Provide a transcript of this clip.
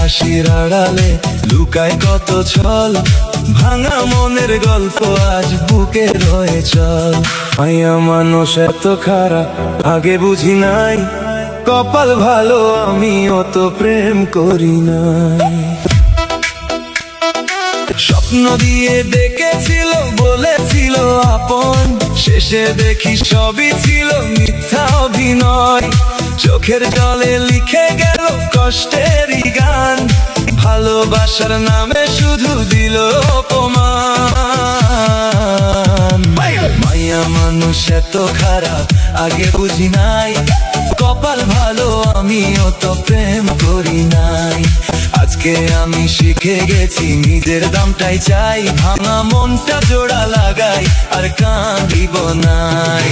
হাসির আড়ালে লুকায় কত ছল, ভাঙা মনের গল্প আজ বুকে রয়ে চল। মায়া মানুষ এত খারাপ আগে বুঝি নাই, কপাল ভালো আমি অত প্রেম করি নাই। স্বপ্ন দিয়ে ডেকেছিল, বলেছিল আপন, শেষে দেখি সবই ছিল মিথ্যা অভিনয়। চোখের জলে লিখে গেল কষ্টেরই গান, ভালোবাসার নামে শুধু দিল অপমান। মায়া মানুষ এত খারাপ আগে বুঝি নাই, কপাল ভালো আমি অত প্রেম করি নাই। আজকে আমি শিখে গেছি নিজের দামটাই চাই, ভাঙা মনটা জোড়া লাগাই আর কাঁদিব নাই।